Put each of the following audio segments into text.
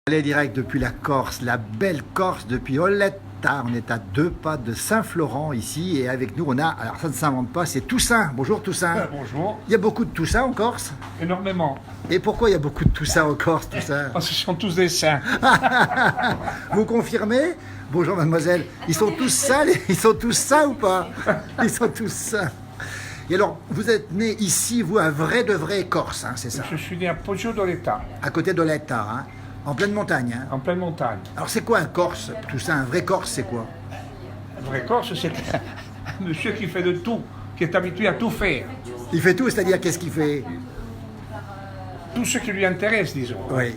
Allez direct depuis la Corse, la belle Corse, depuis Oletta. On est à 2 pas de Saint-Florent ici et avec nous on a, alors ça ne s'invente pas, c'est Toussaint. Bonjour Toussaint. Bonjour. Il y a beaucoup de Toussaint en Corse? Énormément. Et pourquoi il y a beaucoup de Toussaint en Corse, Toussaint? Parce que ce sont tous des saints. Vous confirmez? Bonjour mademoiselle. Ils sont tous sains, ils sont tous sains ou pas? Ils sont tous sains. Et alors, vous êtes né ici, vous, un vrai de vrai Corse, hein, c'est ça? Je suis né à Poggio d'Oletta, À côté d'Oletta, hein, en pleine montagne. Hein. en pleine montagne. Alors c'est quoi un Corse, Toussaint? Un vrai Corse, c'est quoi? Un vrai Corse, c'est un monsieur qui fait de tout, qui est habitué à tout faire. Il fait tout, c'est-à-dire qu'est-ce qu'il fait? Tout ce qui lui intéresse, disons. Oui.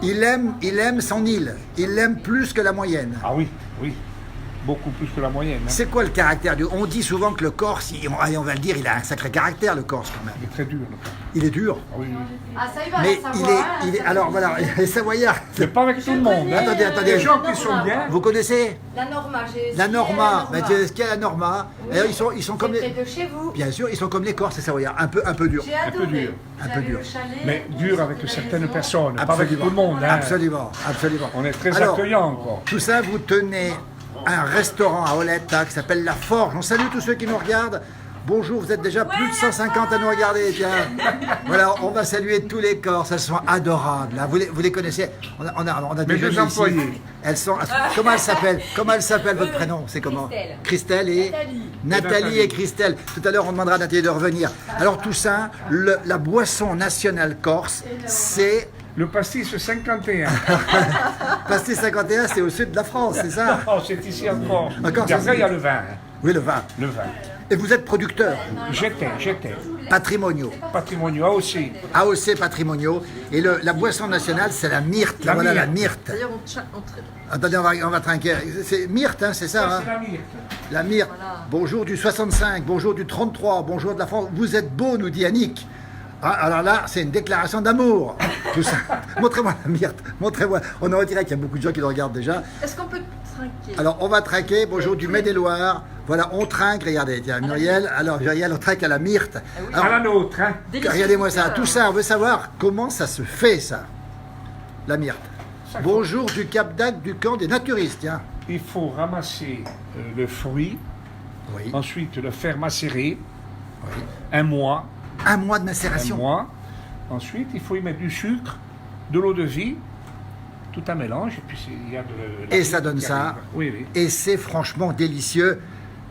Il aime son île. Il l'aime plus que la moyenne. Ah oui, oui. Beaucoup plus que la moyenne. Hein. C'est quoi le caractère du... On dit souvent que le Corse, allez, on va le dire, il a un sacré caractère, le Corse, quand même. Il est très dur, le Corse. Il est dur. Ah oui, oui. Ah, ça y va, Mais la Savoie, il est... Alors, voilà, les Savoyards... Mais pas avec tout le monde. Hein. Attendez. Les gens qui sont bien. Vous connaissez La Norma, j'ai... la Norma? Mais Est-ce qu'il y a la Norma? Oui. Ils sont comme près les... de chez vous. Bien sûr, ils sont comme les Corses, les Savoyards. Un peu durs. J'ai adoré. dur. Un peu dur. J'allais au chalet, Mais dur avec vous avez certaines raison. personnes, pas avec tout le monde. Hein. Absolument. On est très Alors, accueillants encore. Tout ça, vous tenez un restaurant à Oletta qui s'appelle La Forge. On salue tous ceux qui nous regardent. Bonjour, vous êtes déjà plus de 150 à nous regarder. Tiens. Voilà, on va saluer tous les Corses. Elles sont adorables. Hein. Vous les connaissez? On a Mes déjà deux vu ici. employés. Elles sont. Comment elles s'appellent? Comment elle s'appelle votre prénom? C'est comment? Christelle. Christelle et Nathalie et Christelle. Tout à l'heure, on demandera à Nathalie de revenir. Alors tout ça, la boisson nationale corse, c'est Le pastis 51. Pastis 51, c'est au sud de la France, c'est ça? Oh, c'est ici encore. D'accord, Et après, c'est- il y a le vin. Hein. Oui, le vin. Le vin. Et vous êtes producteur, J'étais. patrimoniaux, Patrimonio aussi. AOC patrimoniaux. Et la boisson nationale, c'est la myrte. La Voilà la myrte. myrte. D'ailleurs, Attendez, on va trinquer. C'est myrte, hein, c'est ça? Ça, Hein? c'est la myrte. La myrte. Voilà. Bonjour du 65, bonjour du 33, bonjour de la France. Vous êtes beau, nous dit Annick. Ah, alors là, c'est une déclaration d'amour. Tout ça. Montrez-moi la myrte. Montrez-moi. On aurait dirait qu'il y a beaucoup de gens qui le regardent déjà. Est-ce qu'on peut trinquer? Alors, on va trinquer. Bonjour du Maine-et-Loire. Voilà, on trinque. Regardez, tiens, Muriel. Alors, Muriel, on trinque à la myrte. Alors, À la nôtre. Hein. regardez-moi ça. Tout ça, on veut savoir comment ça se fait, ça. La myrte. Ça, Bonjour du Cap d'Agde du camp des naturistes, tiens. Il faut ramasser le fruit, Oui. ensuite le faire macérer un mois. Un mois de Un macération. mois. Ensuite, il faut y mettre du sucre, de l'eau de vie, tout un mélange. Et puis, il y a de la Et ça myrte donne qui ça. arrive. Oui, oui. Et c'est franchement délicieux.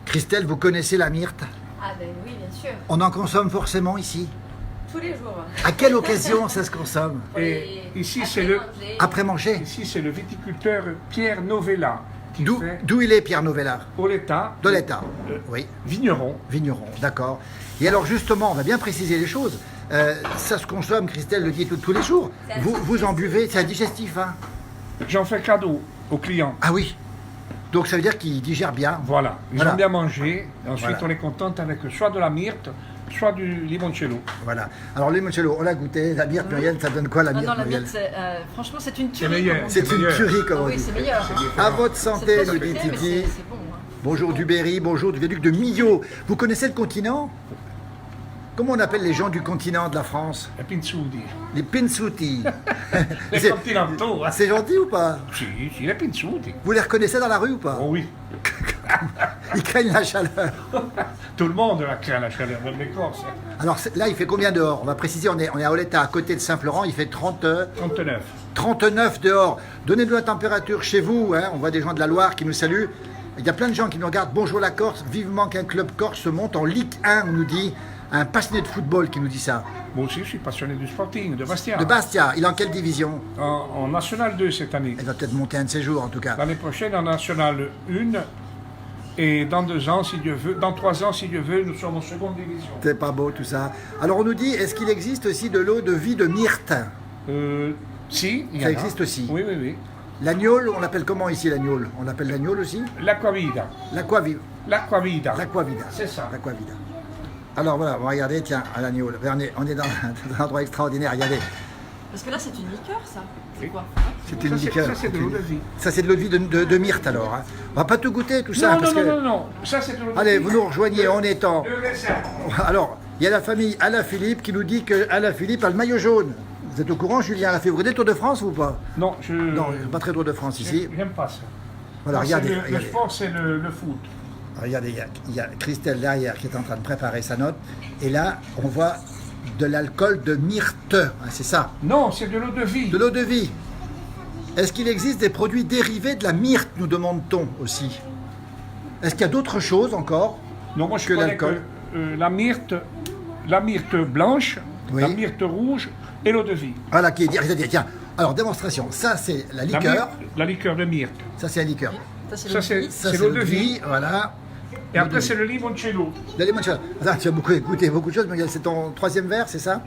Christelle, vous connaissez la myrte? Ah ben oui, bien sûr. On en consomme forcément ici. Tous les jours. À quelle occasion ça se consomme? Et ici, Après c'est le- manger. Après manger. Ici, c'est le viticulteur Pierre Novella qui fait D'où il est, Pierre Novella? Oletta, De l'État. Euh, Oui, vigneron. vigneron, d'accord. Et alors justement, on va bien préciser les choses. Ça se consomme, Christelle le dit tous les jours. C'est Vous en buvez, c'est un digestif, hein? J'en fais cadeau aux clients. Ah oui. Donc ça veut dire qu'il digère bien. Voilà, ils Voilà. ont bien mangé. Ensuite, Voilà. on les contente avec soit de la myrte, soit du limoncello. Voilà. Alors le limoncello, on l'a goûté. La myrte, Muriel, ça donne quoi la Ah myrte, non, la Muriel? myrte, franchement, c'est une tuerie. meilleur. comme on dit. C'est une meilleur. tuerie, comme Ah on oui, dit. c'est meilleur. À votre C'est santé, très nous dit sucré, mais Titi. c'est bon. Hein. Bonjour du Berry, bonjour du viaduc de Millau. Vous connaissez le continent? Comment on appelle les gens du continent de la France? Et pinzoudi. Les Pinsuti. Les C'est- continentaux. Hein. C'est gentil ou pas? Si, les pinzoudi. Vous les reconnaissez dans la rue ou pas? Oh oui, Ils craignent la chaleur. tout le monde a créé la chaleur, même les Corses. Hein. Alors là, il fait combien dehors? On va préciser, on est à Oletta, à côté de Saint-Florent. Il fait 39. 39 dehors. Donnez-nous la température chez vous. Hein. On voit des gens de la Loire qui nous saluent. Il y a plein de gens qui nous regardent. Bonjour la Corse. Vivement qu'un club corse se monte en Ligue 1, on nous dit. Un passionné de football qui nous dit ça. Moi aussi, je suis passionné du Sporting, de Bastia. De Bastia, il est en quelle division? En National 2 cette année. Il va peut-être monter un de ces jours en tout cas. L'année prochaine, en National 1. Et dans 2 ans, si Dieu veut, dans 3 ans, si Dieu veut, nous sommes en seconde division. C'est pas beau tout ça. Alors on nous dit, est-ce qu'il existe aussi de l'eau de vie de myrte? Si, il y Ça en a. existe aussi. Oui, oui, oui. L'agnole, on l'appelle comment ici l'agnole? On l'appelle l'agnole aussi? L'Aquavida. L'aquavida. L'Aquavida. L'aquavida. C'est ça. L'aquavida. Alors voilà, on va regarder, tiens, à l'agnole. On est dans un endroit extraordinaire, regardez. Parce que là, c'est une liqueur, ça. C'est Oui. quoi C'est une Ça, c'est- liqueur. ça, c'est de l'eau de vie. Ça, c'est de l'eau de vie de myrte alors. Hein. On va pas tout goûter tout ça. Non, parce non, que... non, non, non. Ça, c'est de l'eau de Allez, vie. vous nous rejoignez en étant. Le raisin. Alors, il y a la famille Alaphilippe qui nous dit que Alaphilippe a le maillot jaune. Vous êtes au courant, Julien Lafebvre, des Tour de France ou pas? Non, Non, pas très Tour de France ici. J'aime pas ça. Voilà, Moi, regardez. le regardez. sport, c'est le foot. Regardez, il y a Christelle derrière qui est en train de préparer sa note. Et là, on voit de l'alcool de myrte. Hein, c'est ça, Non, c'est de l'eau de vie. de l'eau de vie. Est-ce qu'il existe des produits dérivés de la myrte, nous demande-t-on aussi? Est-ce qu'il y a d'autres choses encore? Non, moi je que connais l'alcool. que la myrte blanche, Oui. la myrte rouge et l'eau de vie. Voilà, qui est dit. Regardez, tiens. Alors, démonstration. Ça, c'est la liqueur. La liqueur de myrte. Ça, c'est la liqueur. Ça, c'est Ça, le c'est lit. Ça, c'est l'eau de vie. Voilà. Et après, c'est le limoncello. La limoncello. Attends, tu as beaucoup écouté beaucoup de choses, mais c'est ton troisième verre, c'est ça?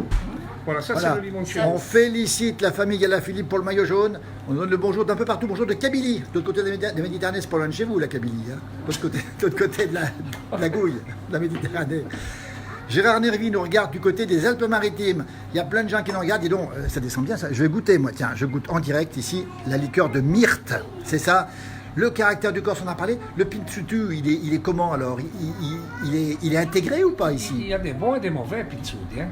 Voilà, ça Voilà. c'est le limoncello. On félicite la famille Gala-Philippe pour le maillot jaune. On donne le bonjour d'un peu partout. Bonjour de Kabylie. De l'autre côté de la Méditerranée, c'est pas loin de chez vous, la Kabylie. Hein. De l'autre côté de la Gouille, de la Méditerranée. Gérard Nervi nous regarde du côté des Alpes-Maritimes. Il y a plein de gens qui nous regardent. Dis donc, ça descend bien ça. Je vais goûter, moi. Tiens, je goûte en direct ici la liqueur de myrte. C'est ça. Le caractère du Corse, on en a parlé. Le pinsutu, il est comment alors? Il est intégré ou pas Il ici? y a des bons et des mauvais pizzoudes. Hein.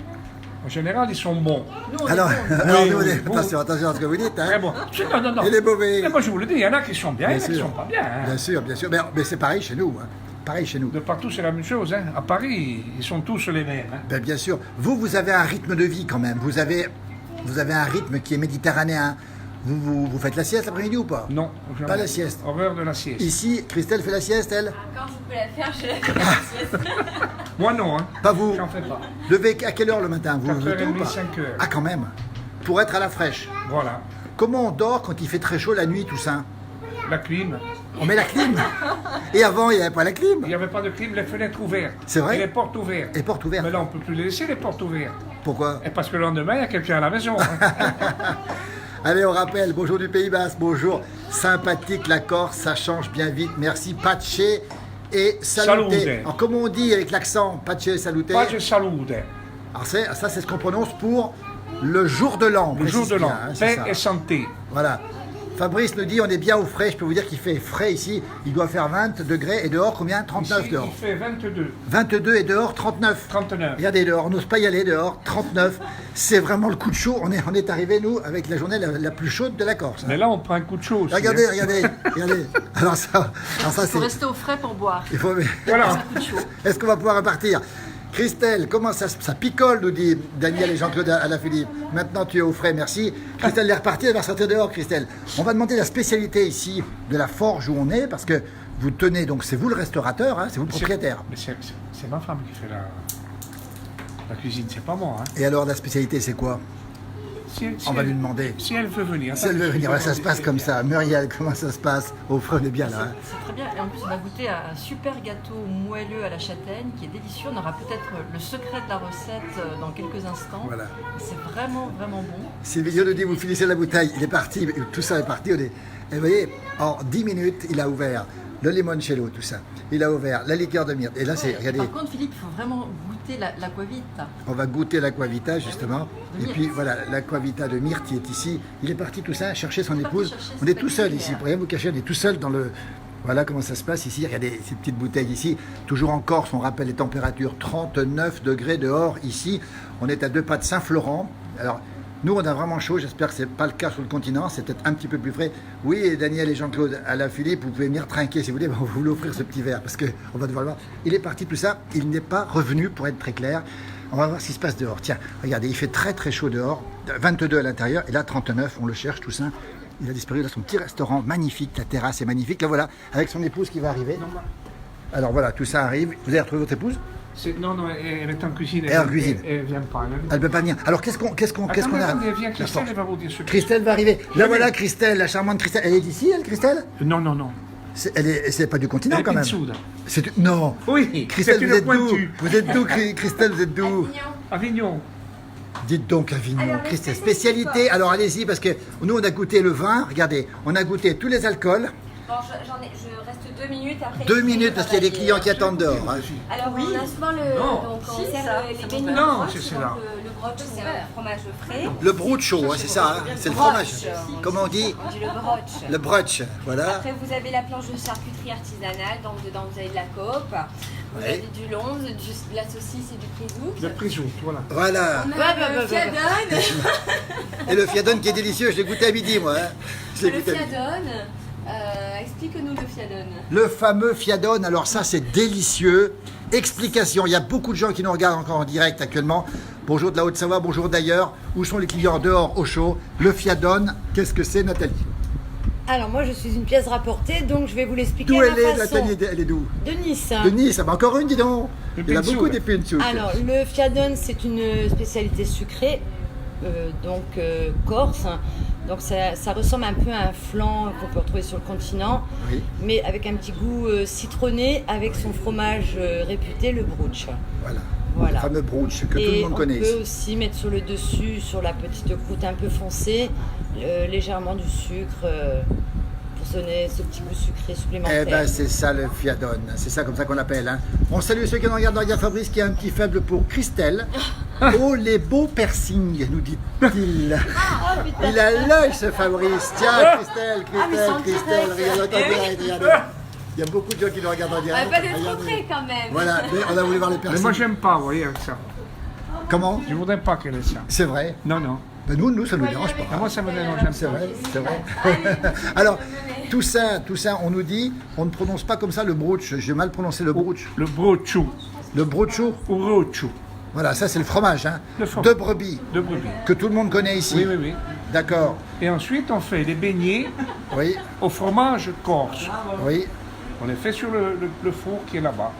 En général, ils sont bons. Nous, on Alors, est bons. alors, Oui, nous, oui, attention à ce que vous dites. Hein. Très bons. Non, non, non. Et les mauvais? Mais moi, je vous le dis, il y en a qui sont bien, il y en a qui sûr. sont pas bien. Hein. Bien sûr, bien sûr. Mais c'est pareil chez nous. Hein. Pareil chez nous. De partout, c'est la même chose. Hein. À Paris, ils sont tous les mêmes. Hein. Ben, bien sûr. Vous avez un rythme de vie quand même. Vous avez un rythme qui est méditerranéen. Vous faites la sieste l'après-midi ou pas? Non, jamais. Pas la sieste. Horreur de la sieste. Ici, Christelle fait la sieste, elle? Quand je peux la faire, je la fais. Moi, non. Hein. Pas vous. J'en fais pas. Levez à quelle heure le matin? Vous levez tôt ou 4h30, pas? 5h. Ah, quand même. Pour être à la fraîche. Voilà. Comment on dort quand il fait très chaud la nuit, tout ça? La clim. On met la clim. Et avant, il n'y avait pas la Il clim. n'y avait pas de clim, les fenêtres ouvertes. C'est vrai? Et les portes ouvertes. Et porte ouverte. Mais là, on ne peut plus les laisser, les portes ouvertes. Pourquoi? Et parce que le lendemain, il y a quelqu'un à la maison. Hein. Allez, on rappelle, bonjour du Pays Basque, bonjour, sympathique la Corse, ça change bien vite, merci, pace et salute. Salute. Alors, comment on dit avec l'accent, pace et salute? Pace salute. Alors, ça, c'est ce qu'on prononce pour le jour de l'an. Le jour précise de bien, l'an. hein, c'est Paix ça. et santé. Voilà. Fabrice nous dit, on est bien au frais, je peux vous dire qu'il fait frais ici, il doit faire 20 degrés, et dehors, combien? 39 Ici, dehors. il fait 22, 22 et dehors, 39. 39. Regardez dehors, on n'ose pas y aller dehors, 39. C'est vraiment le coup de chaud. On est arrivé, nous, avec la journée la plus chaude de la Corse. hein. Mais là, on prend un coup de chaud aussi. Regardez, hein. regardez. Alors ça Il faut c'est. rester au frais pour boire. Il faut... Voilà. Un coup de chaud. Est-ce qu'on va pouvoir repartir? Christelle, comment ça picole, nous dit Daniel et Jean-Claude Alaphilippe. Maintenant, tu es au frais, merci. Christelle est repartie, elle va sortir dehors, Christelle. On va demander la spécialité ici de la forge où on est, parce que vous tenez, donc c'est vous le restaurateur, hein, c'est vous le propriétaire. Mais c'est ma femme qui fait la cuisine, c'est pas moi. Hein. Et alors, la spécialité, c'est quoi? Si On va elle- lui demander. Si elle veut venir. Si elle veut venir, ouais, ça se passe comme ça. Muriel, comment ça se passe? Au frais, on est bien là. hein. C'est très bien. Et en plus, on va goûter à un super gâteau moelleux à la châtaigne qui est délicieux. On aura peut-être le secret de la recette dans quelques instants. Voilà. C'est vraiment, vraiment bon. Sylvie nous dit, vous finissez la bouteille, il est parti, tout ça est parti. Et vous voyez, en 10 minutes, il a ouvert le limoncello, tout ça. Il a ouvert la liqueur de myrte. Et là, c'est, regardez, Par contre, Philippe, il faut vraiment goûter l'aquavita. on va goûter l'aquavita, justement. De Et myrte. puis, voilà, l'aquavita de myrte qui est ici. Il est parti, tout ça, chercher son parti épouse. chercher On sa est tout seul petite ici, lumière. pour rien vous cacher, on est tout seul dans le... Voilà comment ça se passe ici. Regardez ces petites bouteilles ici. Toujours en Corse, on rappelle les températures, 39 degrés dehors ici. On est à 2 pas de Saint-Florent. Alors, nous, on a vraiment chaud. J'espère que ce n'est pas le cas sur le continent. C'est peut-être un petit peu plus frais. Oui, et Daniel et Jean-Claude Alaphilippe, vous pouvez venir trinquer si vous voulez. On va vous l'offrir ce petit verre parce qu'on va devoir le voir. Il est parti tout ça. Il n'est pas revenu, pour être très clair. On va voir ce qui se passe dehors. Tiens, regardez, il fait très très chaud dehors. 22 à l'intérieur et là 39. On le cherche tout ça. Il a disparu dans son petit restaurant magnifique. La terrasse est magnifique. Là voilà, avec son épouse qui va arriver. Alors voilà, tout ça arrive. Vous avez retrouvé votre épouse? Non, non, elle est en cuisine. Elle est en cuisine. Elle vient pas. Elle ne peut pas venir. Alors qu'est-ce qu'on Attendez, a? attendez, viens, La Christelle, force. elle va vous dire ce que... Christelle va arriver. Là voilà Christelle, la charmante Christelle. Elle est d'ici, elle, Christelle? Non, non, non. C'est pas du continent Elle est quand même. Pinsoud. Non. Oui, Christelle, c'est vous une êtes d'où? pointue. Vous êtes d'où, Christelle? Vous êtes d'où? Avignon. Dites donc Avignon, Alors, les Christelle. spécialités. Spécialité. Alors allez-y parce que nous on a goûté le vin. Regardez, on a goûté tous les alcools. Bon, je reste 2 minutes après. 2 minutes parce qu'il y a des clients qui attendent dehors. Hein. Alors, on a souvent le. Non. Donc, on Si, sert ça, les ça beignets. m'intéresse. Non, broche, c'est donc là. Le broche, c'est un fromage frais. Le bruccio, hein, c'est ça, hein, c'est le fromage. Comment on dit? On dit le broche. Le brunch, voilà. Après, vous avez la planche de charcuterie artisanale. Donc, dedans, vous avez de la cope. Vous Ouais. avez du lonze, de la saucisse et du prisou. Le prisou, voilà. Voilà. On a le fiadone. Et le fiadone qui est délicieux, je l'ai goûté à midi, moi. Hein. Je l'ai Le goûté à midi. fiadone. Explique-nous le fiadone. Le fameux fiadone, alors ça c'est délicieux. Explication, il y a beaucoup de gens qui nous regardent encore en direct actuellement. Bonjour de la Haute-Savoie, bonjour d'ailleurs. Où sont les clients dehors au chaud? Le fiadone, qu'est-ce que c'est Nathalie? Alors moi je suis une pièce rapportée, donc je vais vous l'expliquer D'où à elle ma est façon. Nathalie? Elle est d'où? De Nice. De Nice, ah bah encore une dis donc. Le Il y en a pinchou, beaucoup ouais. des pinchous. Alors le fiadone c'est une spécialité sucrée, corse. Donc ça ressemble un peu à un flan qu'on peut retrouver sur le continent, Oui, mais avec un petit goût citronné, avec son fromage réputé, le brooch. voilà. Voilà. Le fameux brooch que tout Et le monde on connaît peut ici. aussi mettre sur le dessus, sur la petite croûte un peu foncée, légèrement du sucre pour donner ce petit goût sucré supplémentaire. Eh ben c'est ça le fiadone, c'est ça comme ça qu'on l'appelle. Hein. On salue ceux qui nous regardent. Il y a Fabrice qui a un petit faible pour Christelle. Oh les beaux piercings, nous dit-il. Il a l'œil ce Fabrice. Tiens Christelle, Christelle, regarde, regardez. Il y a beaucoup de gens qui nous regardent en On direct. va pas d'être Regardez. près quand même. Voilà, mais on a voulu voir les Mais piercings. moi, j'aime pas, vous voyez, avec ça. Comment? Je voudrais pas qu'elle ait ça. C'est vrai. Non, non. Ben nous, ça nous dérange pas. Ah, moi, ça me dérange, j'aime C'est pas. vrai, c'est vrai. Alors, tout ça, on nous dit, on ne prononce pas comme ça le brooch. J'ai mal prononcé le brooch. Le brochou, Le brocho, ou rochou, voilà, ça c'est le fromage, hein, Le fromage. de brebis, de brebis. que tout le monde connaît ici. Oui, oui, oui. D'accord, Et ensuite, on fait les beignets oui, au fromage corse. oui, On les fait sur le four qui est là-bas.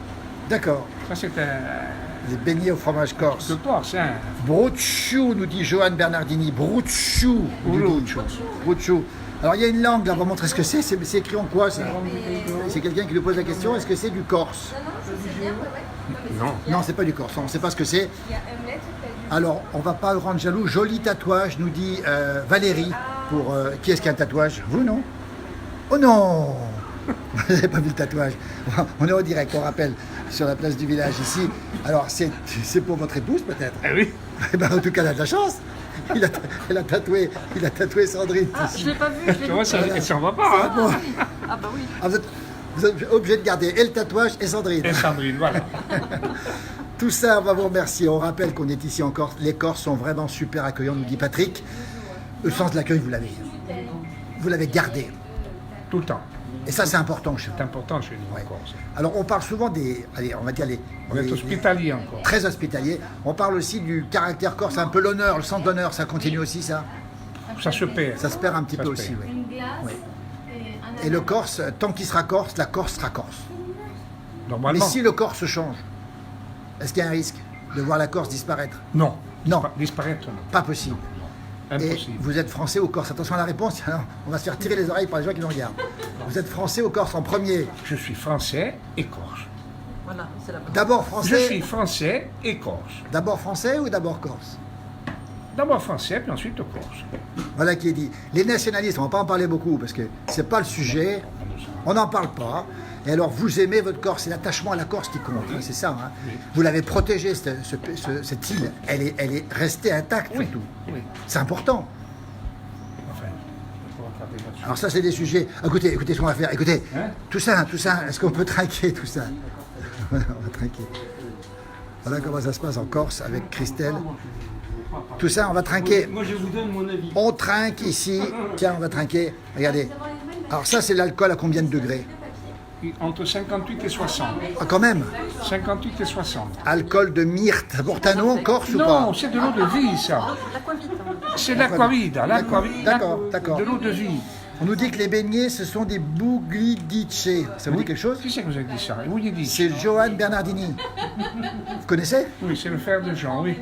d'accord. Ça, c'est un Les beignets au fromage corse. de corse, hein. Brochou, nous dit Johan Bernardini. Brochou. Brochou. Brochou. Alors il y a une langue là, on va montrer ce que c'est. C'est écrit en quoi ça? C'est quelqu'un qui nous pose la question, est-ce que c'est du corse? Non. Non, c'est pas du corse, on ne sait pas ce que c'est. Il y a un mètre pas du. Alors, on va pas le rendre jaloux. Joli tatouage, nous dit Valérie. Pour qui est-ce qui a un tatouage? Vous, non? Oh non! Vous n'avez pas vu le tatouage. On est en direct, on rappelle, sur la place du village ici. Alors, c'est pour votre épouse, peut-être? Eh oui. Eh ben, en tout cas, elle a de la chance. Il a tatoué Sandrine. Ah, je l'ai pas vu, je l'ai Tu vois, vu. ça s'en va pas, hein. Bon, Ah bah oui. ah, vous êtes obligé de garder et le tatouage et Sandrine. Et Sandrine, voilà. Tout ça, on va vous remercier. On rappelle qu'on est ici en Corse. Les Corses sont vraiment super accueillants, nous dit Patrick. Le sens de l'accueil, vous l'avez gardé. Tout le temps. Et ça, c'est important chez vous. C'est important chez nous, Ouais. en Corse. Alors, on parle souvent allez, on va dire On est les- hospitalier encore. très hospitaliers. On parle aussi du caractère corse, un peu l'honneur, le sens d'honneur. Ça continue aussi, ça? Ça se perd. Ça se perd un petit Ça peu se aussi, perd. oui. Une glace Oui. et un Et le Corse, tant qu'il sera Corse, la Corse sera Corse. Mais Normalement. si le Corse change, est-ce qu'il y a un risque de voir la Corse disparaître? Non. Non. Disparaître, non. Pas possible. Et Impossible. vous êtes français ou corse? Attention à la réponse, sinon on va se faire tirer les oreilles par les gens qui nous regardent. Vous êtes français ou corse en premier? Je suis français et corse. Voilà, c'est la bonne. D'abord Je suis français, français et corse. d'abord français ou d'abord corse? D'abord français, puis ensuite corse. Voilà qui est dit. Les nationalistes, on ne va pas en parler beaucoup parce que c'est pas le sujet. On n'en parle pas. Et alors, vous aimez votre Corse, c'est l'attachement à la Corse qui compte, hein, c'est ça. Hein. Oui. Vous l'avez protégée, cette île. Elle est restée intacte, Oui. surtout. Oui. C'est important. Enfin, on va regarder là-dessus. Alors ça, c'est des sujets. Écoutez ce qu'on va faire. Écoutez, Hein? tout ça, est-ce qu'on peut trinquer tout ça? Voilà, on va trinquer. Voilà comment ça se passe en Corse avec Christelle. Tout ça, on va trinquer. Moi, je vous donne mon avis. On trinque ici. Tiens, on va trinquer. Regardez. Alors ça, c'est l'alcool à combien de degrés? Entre 58 et 60. Ah, quand même. 58 et 60. Alcool de myrte. Ça porte un nom en Corse ou Non, pas? c'est de l'eau de vie, ça. C'est l'aquavida. D'accord, d'accord. De l'eau de vie. On nous dit que les beignets, ce sont des bouglidice. Ça vous dit quelque chose? Qui c'est que vous avez dit ça? Et vous l'avez dit? C'est Johan Bernardini. Vous connaissez? Oui, c'est le frère de Jean, oui.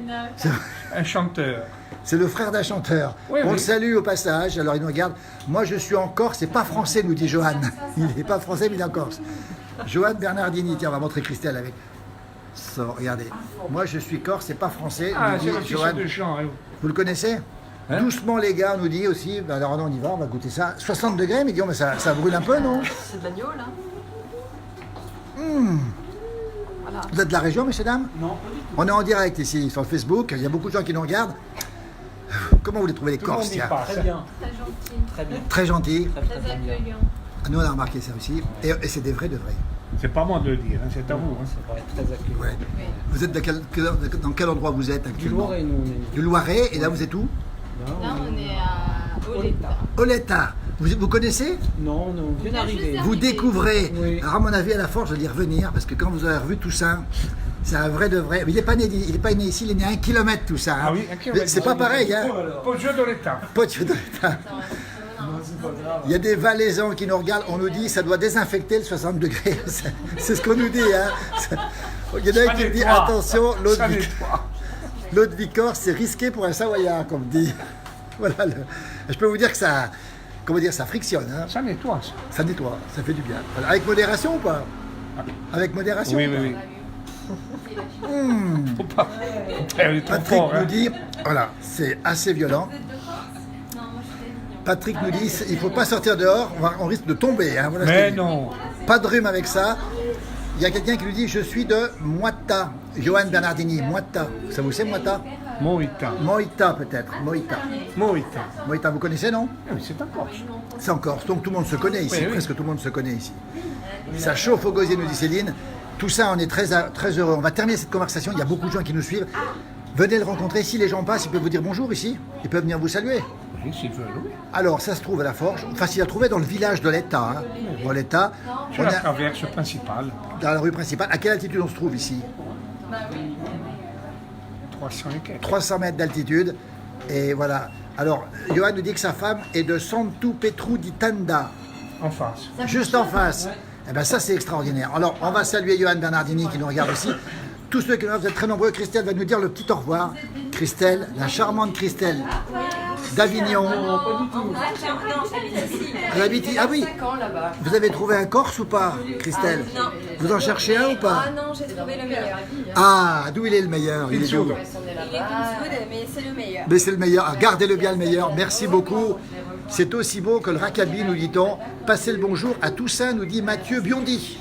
Un chanteur. C'est le frère d'un chanteur. Oui, On oui. le salue au passage. Alors il nous regarde. Moi je suis en Corse, c'est pas français, nous dit Johan. Il n'est pas français, mais il est en Corse. Johan Bernardini, tiens, on va montrer Christelle avec. Ça, regardez. Moi je suis Corse, c'est pas français. Ah, nous c'est le dit fils Johan. de Jean. Hein. Vous le connaissez? Hein? Doucement les gars, on nous dit aussi, ben alors on y va, on va goûter ça. 60 degrés, mais disons, mais ça brûle un peu, non? C'est de l'agneau là. Voilà. Vous êtes de la région, messieurs, dames? Non, pas du tout. On est en direct ici, sur Facebook, il y a beaucoup de gens qui nous regardent. Comment vous les trouvez les Tout le monde Corses, y tiens? passe. Très bien, Très gentil, très bien. Très gentils. très bien. accueillant. Nous, on a remarqué ça aussi. Et c'est des vrais de vrais. C'est pas moi de le dire, hein, c'est à vous. Hein. C'est vrai, très accueillant. Ouais. Vous êtes dans quel endroit vous êtes Du actuellement? Loiret, nous, on est. Du Loiret, et là vous êtes où? Là, Là, on est à Oleta. Oleta. Oleta. Vous connaissez? Non, non, on vient d'arriver. Vous découvrez. Oui. Alors à mon avis, à la force, je vais y revenir, parce que quand vous aurez revu Toussaint, c'est un vrai de vrai. Mais il n'est pas né ici, il est né à 1 kilomètre Toussaint. Hein. Ah oui, 1 kilomètre. C'est pas pareil, hein? Au jeu de l'État. Pas de jeu d'État. Il y a des Valaisans qui nous regardent, on nous dit ça doit désinfecter le 60 degrés. C'est ce qu'on nous dit. Hein. Il y en a un qui dit attention, l'eau de Vicor, c'est risqué pour un Savoyard, comme dit. Voilà, je peux vous dire que ça, comment dire, ça frictionne. Hein. Ça nettoie, ça. Ça nettoie, ça fait du bien. Voilà. Avec modération ou pas? Avec modération? Oui, oui, oui. Faut pas. Elle est trop Patrick fort, nous hein. dit, voilà, c'est assez violent. Patrick nous dit, il ne faut pas sortir dehors, on risque de tomber. Hein. Voilà ce Mais qu'il dit. non. Pas de rhume avec ça. Il y a quelqu'un qui lui dit, je suis de Moita. Johan Bernardini, Moita. Ça vous c'est Moita? Moïta. Moita peut-être, Moita. Moïta. Moita, vous connaissez, non? Ah oui, c'est un Corse. C'est en Corse, donc tout le monde se connaît ici, Oui, oui. presque tout le monde se connaît ici. Ça chauffe au gosier, nous dit Céline. Tout ça, on est très, très heureux. On va terminer cette conversation, il y a beaucoup de gens qui nous suivent. Venez le rencontrer, si les gens passent, ils peuvent vous dire bonjour ici. Ils peuvent venir vous saluer. Oui, s'ils veulent, oui. Alors, ça se trouve à la Forge, facile à trouver dans le village de l'État. Hein. Dans l'État, Sur on la est traverse principale, dans la rue principale. À quelle altitude on se trouve ici? 300 et quelques. 300 mètres d'altitude. Et voilà. Alors, Johan nous dit que sa femme est de Santu Petru di Tanda, En face. juste en face. Eh bien, ça, c'est extraordinaire. Alors, on va saluer Johan Bernardini qui nous regarde aussi. Tous ceux qui nous regardent, vous êtes très nombreux. Christelle va nous dire le petit au revoir. Christelle, la charmante Christelle d'Avignon. Non, j'habite ici. Elle habite ici. Ah oui, là-bas. vous avez trouvé un Corse ou pas, Christelle? Non. Vous en cherchez un ou pas? Ah non, j'ai trouvé le meilleur. Ah, d'où il est le meilleur? Il est d'où? Il est Kingswood, mais c'est le meilleur. Mais c'est le meilleur. Ah, gardez-le bien, le meilleur. Merci beaucoup. C'est aussi beau que le rackabi, nous dit-on. Passez le bonjour à Toussaint, nous dit Mathieu Biondi.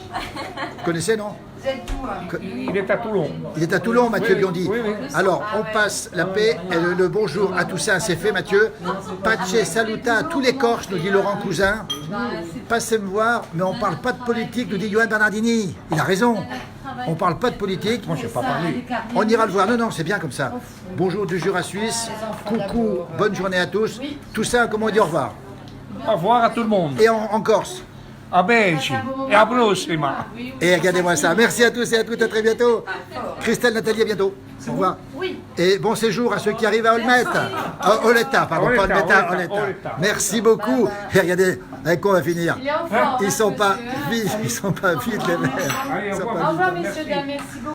Vous connaissez, non? Il est à Toulon. Il est à Toulon, Mathieu Oui, Biondi. oui, oui. Alors, on passe la paix et le bonjour à Toussaint, c'est fait, Mathieu. Pace saluta à tous les Corses, nous dit Laurent Cousin. Passez me voir, mais on ne parle pas de politique, nous dit Johan Bernardini. Il a raison. On ne parle pas de politique. Moi, je ne sais pas parler. On ira le voir. Non, non, c'est bien comme ça. Bonjour du Jura suisse. Coucou, bonne journée à tous. Toussaint, comment on dit au revoir? Au revoir à tout le monde. Et en Corse. A Belgi. Et à prossima. Et regardez-moi ça. Merci à tous et à toutes. À très bientôt. Christelle, Nathalie, à bientôt. Au revoir. Et bon séjour à ceux qui arrivent à Olmette. Oleta, pardon, pas Olmeta, Oleta. Merci beaucoup. Et regardez, avec quoi on va finir? Ils sont pas vides, les verres. Allez, au Ils sont revoir. pas Au revoir, vides. messieurs, dames, merci beaucoup.